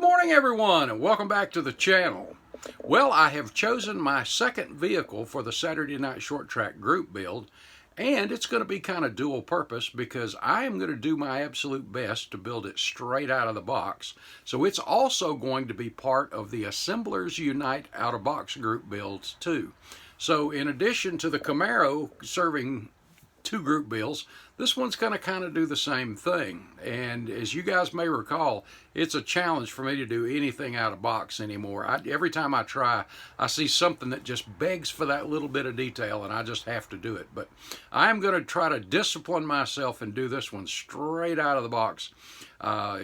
Good morning, everyone, and welcome back to the channel. Well, I have chosen my second vehicle for the Saturday Night Short Track group build, and it's going to be kind of dual purpose because I am going to do my absolute best to build it straight out of the box. So it's also going to be part of the Assemblers Unite out-of-box group builds too. So in addition to the Camaro serving two group builds, this one's going to kind of do the same thing. And as you guys may recall, it's a challenge for me to do anything out of box anymore. Every time I try, I see something that just begs for that little bit of detail, and I just have to do it. But I'm going to try to discipline myself and do this one straight out of the box.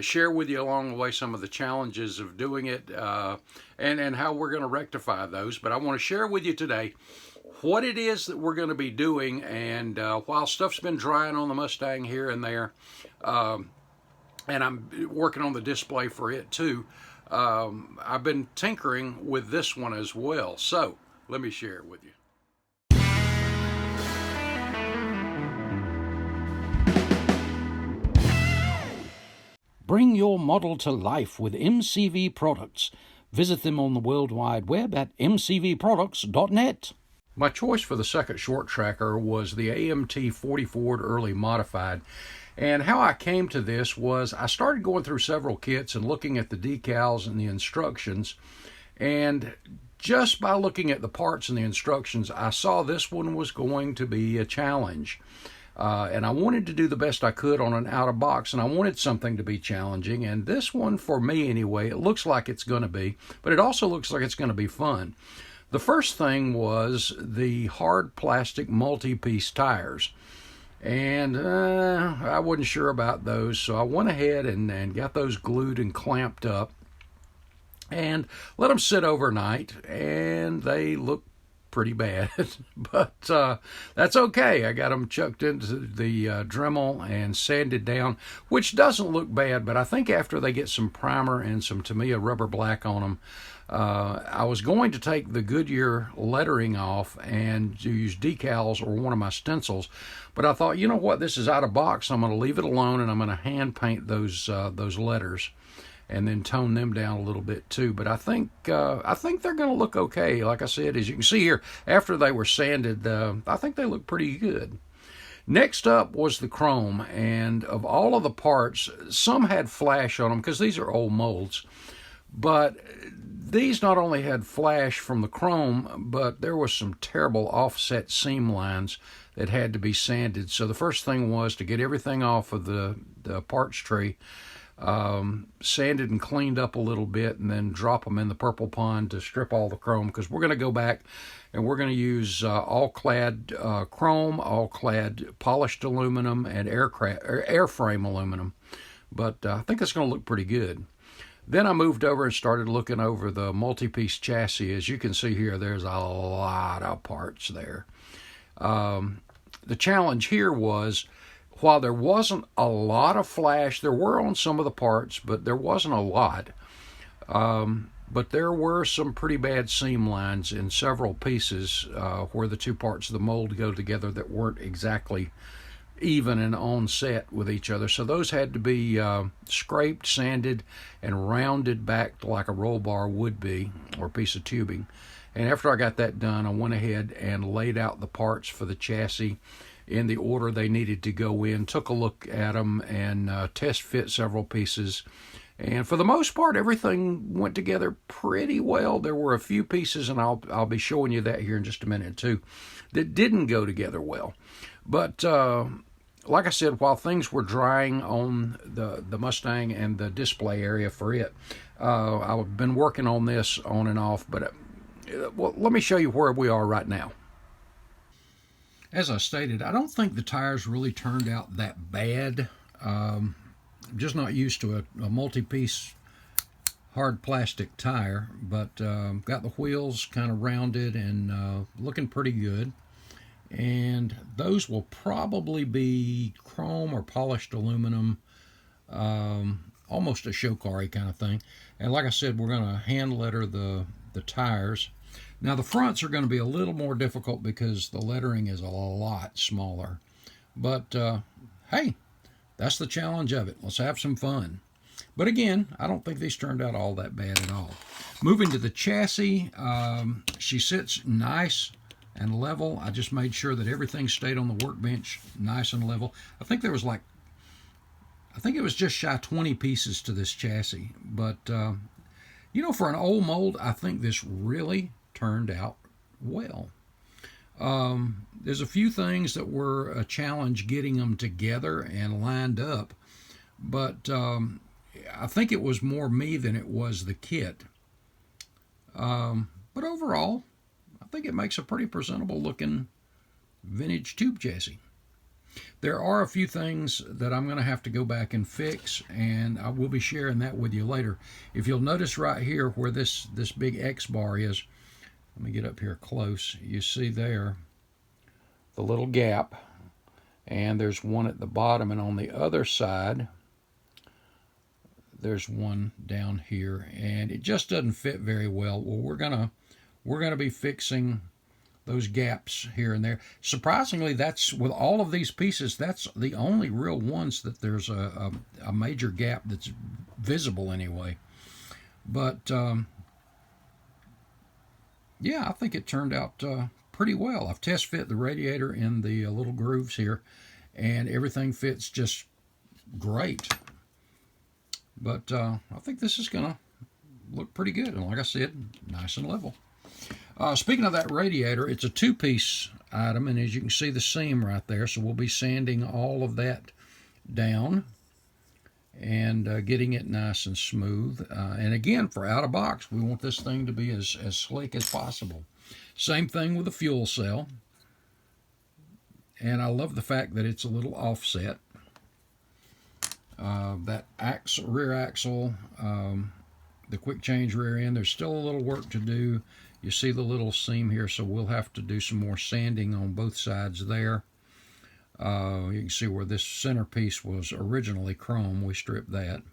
Share with you along the way some of the challenges of doing it and how we're going to rectify those. But I want to share with you today what it is that we're going to be doing, and while stuff's been drying on the Mustang here and there, and I'm working on the display for it too, I've been tinkering with this one as well. So let me share it with you. Bring your model to life with MCV products. Visit them on the World Wide Web at mcvproducts.net. My choice for the second short tracker was the AMT 40 Ford Early Modified. And how I came to this was I started going through several kits and looking at the decals and the instructions. And just by looking at the parts and the instructions, I saw this one was going to be a challenge. And I wanted to do the best I could on an out-of-box, and I wanted something to be challenging. And this one, for me anyway, it looks like it's going to be, but it also looks like it's going to be fun. The first thing was the hard plastic multi-piece tires, and I wasn't sure about those, so I went ahead and got those glued and clamped up and let them sit overnight, and they look pretty bad, but that's okay. I got them chucked into the Dremel and sanded down, which doesn't look bad, but I think after they get some primer and some Tamiya rubber black on them, I was going to take the Goodyear lettering off and use decals or one of my stencils, but I thought, you know what, this is out of box. I'm going to leave it alone, and I'm going to hand paint those letters and then tone them down a little bit too. But I think they're going to look okay. Like I said, as you can see here, after they were sanded, I think they look pretty good. Next up was the chrome, and of all of the parts, some had flash on them because these are old molds. But these not only had flash from the chrome, but there was some terrible offset seam lines that had to be sanded. So the first thing was to get everything off of the parts tree, sanded and cleaned up a little bit, and then drop them in the purple pond to strip all the chrome, because we're going to go back and we're going to use all-clad chrome, all-clad polished aluminum, and airframe aluminum. But I think it's going to look pretty good. Then I moved over and started looking over the multi-piece chassis. As you can see here, there's a lot of parts there. The challenge here was, while there wasn't a lot of flash, there were on some of the parts, but there wasn't a lot. But there were some pretty bad seam lines in several pieces where the two parts of the mold go together that weren't exactly even and on set with each other. So those had to be scraped, sanded, and rounded back like a roll bar would be, or a piece of tubing. And after I got that done, I went ahead and laid out the parts for the chassis in the order they needed to go in, took a look at them, and test fit several pieces. And for the most part, everything went together pretty well. There were a few pieces, and I'll be showing you that here in just a minute too, that didn't go together well. But like I said, while things were drying on the Mustang and the display area for it, I've been working on this on and off. But well, let me show you where we are right now. As I stated, I don't think the tires really turned out that bad. I'm just not used to a multi-piece hard plastic tire, but got the wheels kind of rounded and looking pretty good. And those will probably be chrome or polished aluminum, almost a Shokari kind of thing. And like I said, we're going to hand letter the tires. Now the fronts are going to be a little more difficult because the lettering is a lot smaller. But hey, that's the challenge of it. Let's have some fun. But again, I don't think these turned out all that bad at all. Moving to the chassis, she sits nice and level. I just made sure that everything stayed on the workbench nice and level. I think it was just shy of 20 pieces to this chassis. But, you know, for an old mold, I think this really turned out well. There's a few things that were a challenge getting them together and lined up. But I think it was more me than it was the kit. But overall, I think it makes a pretty presentable looking vintage tube chassis. There are a few things that I'm going to have to go back and fix, and I will be sharing that with you later. If you'll notice right here where this big X bar is, let me get up here close. You see there the little gap, and there's one at the bottom, and on the other side there's one down here, and it just doesn't fit very well. Well, we're gonna be fixing those gaps here and there. Surprisingly, that's with all of these pieces, that's the only real ones that there's a major gap that's visible anyway. But yeah, I think it turned out pretty well. I've test fit the radiator in the little grooves here, and everything fits just great. But I think this is gonna look pretty good, and like I said, nice and level. Speaking of that radiator, it's a two-piece item, and as you can see the seam right there, so we'll be sanding all of that down and getting it nice and smooth. And again, for out of box, we want this thing to be as slick as possible. Same thing with the fuel cell. And I love the fact that it's a little offset. That rear axle, the quick change rear end, there's still a little work to do. You see the little seam here, so we'll have to do some more sanding on both sides there. You can see where this centerpiece was originally chrome. We stripped that.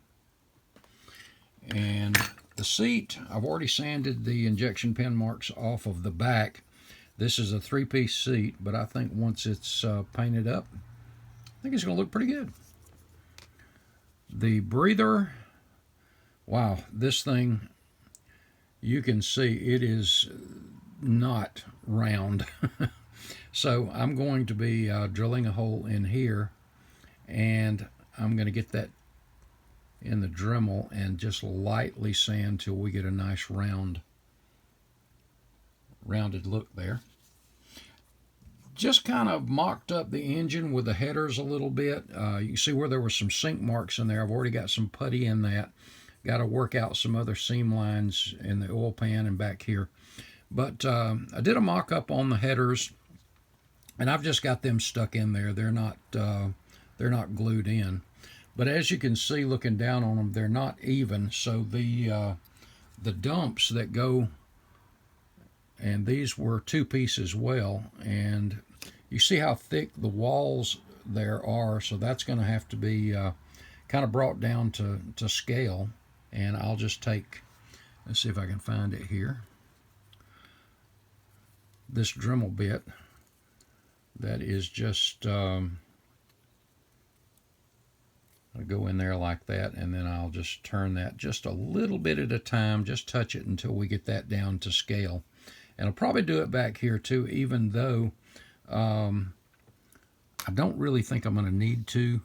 And the seat, I've already sanded the injection pin marks off of the back. This is a three-piece seat, but I think once it's painted up, I think it's going to look pretty good. The breather, wow, this thing, you can see it is not round. So I'm going to be drilling a hole in here, and I'm going to get that in the Dremel and just lightly sand till we get a nice rounded look there. Just kind of mocked up the engine with the headers a little bit. You can see where there were some sink marks in there. I've already got some putty in that. Got to work out some other seam lines in the oil pan and back here. But I did a mock-up on the headers, and I've just got them stuck in there. They're not glued in. But as you can see, looking down on them, they're not even. So the dumps that go, and these were two-piece as well, and you see how thick the walls there are. So that's going to have to be kind of brought down to scale. And I'll just take, let's see if I can find it here, this Dremel bit that is just, I'll go in there like that, and then I'll just turn that just a little bit at a time, just touch it until we get that down to scale. And I'll probably do it back here too, even though I don't really think I'm going to need to.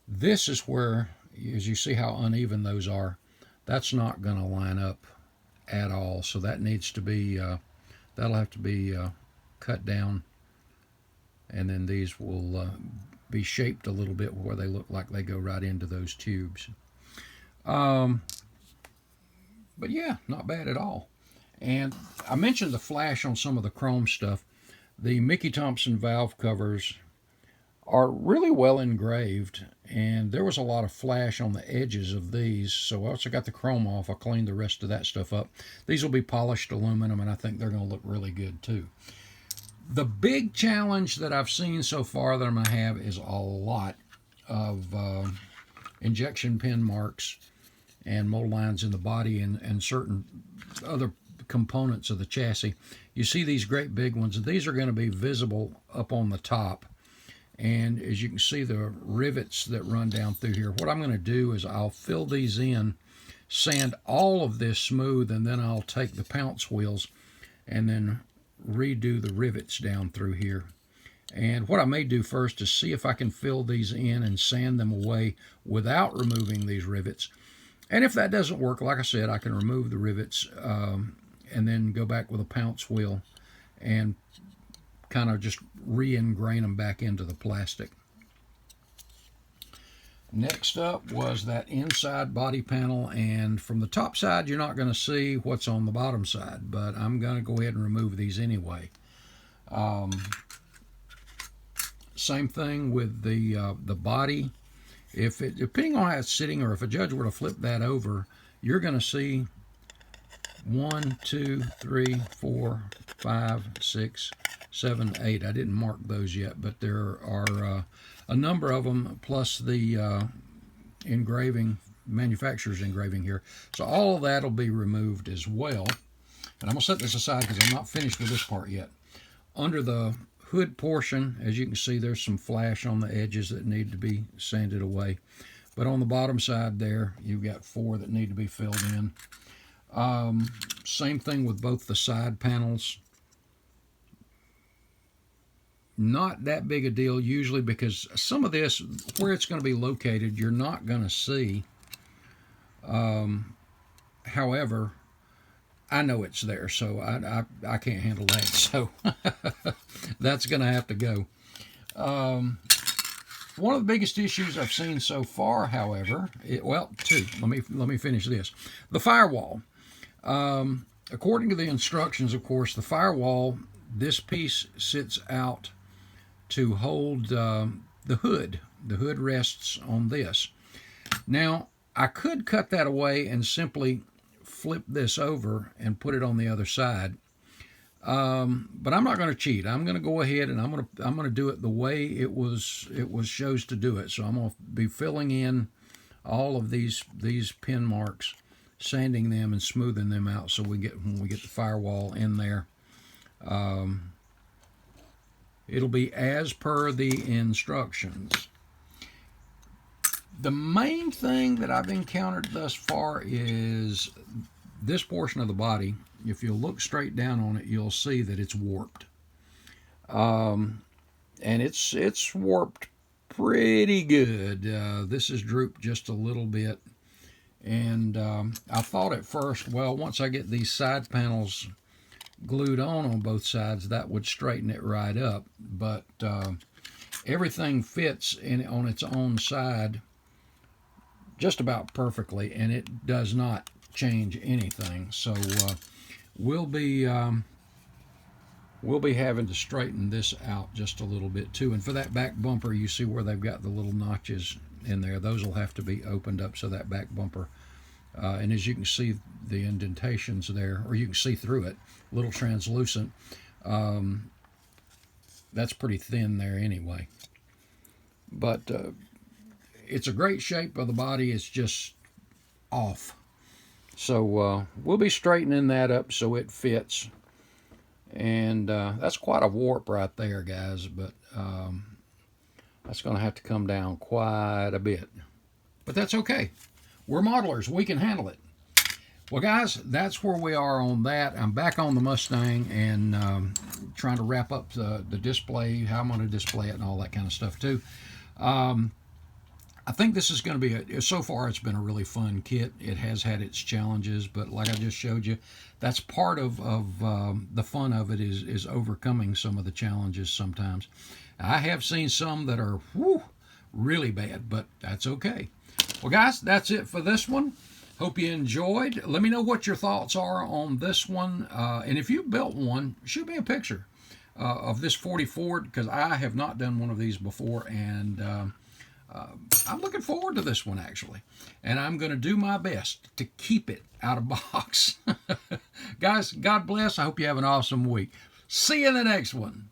This is where, as you see how uneven those are, that's not going to line up at all. So that needs to be, that'll have to be cut down. And then these will be shaped a little bit where they look like they go right into those tubes. But yeah, not bad at all. And I mentioned the flash on some of the chrome stuff. The Mickey Thompson valve covers are really well engraved, and there was a lot of flash on the edges of these. So once I got the chrome off, I cleaned the rest of that stuff up. These will be polished aluminum, and I think they're going to look really good too. The big challenge that I've seen so far that I'm going to have is a lot of injection pin marks and mold lines in the body and certain other components of the chassis. You see these great big ones. These are going to be visible up on the top. And as you can see, the rivets that run down through here. What I'm going to do is I'll fill these in, sand all of this smooth, and then I'll take the pounce wheels and then redo the rivets down through here. And what I may do first is see if I can fill these in and sand them away without removing these rivets. And if that doesn't work, like I said, I can remove the rivets and then go back with a pounce wheel and kind of just re-ingrain them back into the plastic. Next up was that inside body panel, and from the top side you're not going to see what's on the bottom side, but I'm going to go ahead and remove these anyway. Same thing with the body. Depending on how it's sitting, or if a judge were to flip that over, you're going to see 1, 2, 3, 4, 5, 6, 7, 8. I didn't mark those yet, but there are a number of them, plus the engraving, manufacturer's engraving here. So all of that will be removed as well. And I'm going to set this aside because I'm not finished with this part yet. Under the hood portion, as you can see, there's some flash on the edges that need to be sanded away. But on the bottom side there, you've got 4 that need to be filled in. Same thing with both the side panels. Not that big a deal usually, because some of this, where it's going to be located, you're not going to see. However, I know it's there, so I can't handle that. So that's going to have to go. One of the biggest issues I've seen so far, however, well, 2. Let me finish this. The firewall. According to the instructions, of course, the firewall, this piece sits out to hold the hood. The hood rests on this. Now, I could cut that away and simply flip this over and put it on the other side. But I'm not going to cheat. I'm going to go ahead and I'm going to do it the way it was shows to do it. So I'm going to be filling in all of these pin marks, sanding them and smoothing them out, so when we get the firewall in there, it'll be as per the instructions. The main thing that I've encountered thus far is this portion of the body. If you look straight down on it, you'll see that it's warped. And it's warped pretty good. This is drooped just a little bit. And I thought at first, well, once I get these side panels glued on both sides, that would straighten it right up. But everything fits on its own side just about perfectly, and it does not change anything. So we'll be having to straighten this out just a little bit too. And for that back bumper, you see where they've got the little notches in there. Those will have to be opened up, so that back bumper, and as you can see, the indentations there, or you can see through it, a little translucent. That's pretty thin there anyway. But it's a great shape of the body. It's just off. So we'll be straightening that up so it fits. And that's quite a warp right there, guys. But that's going to have to come down quite a bit. But that's okay. We're modelers. We can handle it. Well, guys, that's where we are on that. I'm back on the Mustang and trying to wrap up the display, how I'm going to display it and all that kind of stuff too. I think this is going to be, so far it's been a really fun kit. It has had its challenges, but like I just showed you, that's part of the fun of it is overcoming some of the challenges sometimes. I have seen some that are really bad, but that's okay. Well, guys, that's it for this one. Hope you enjoyed. Let me know what your thoughts are on this one. And if you built one, shoot me a picture of this 40 Ford, because I have not done one of these before, and I'm looking forward to this one, actually. And I'm going to do my best to keep it out of box. Guys, God bless. I hope you have an awesome week. See you in the next one.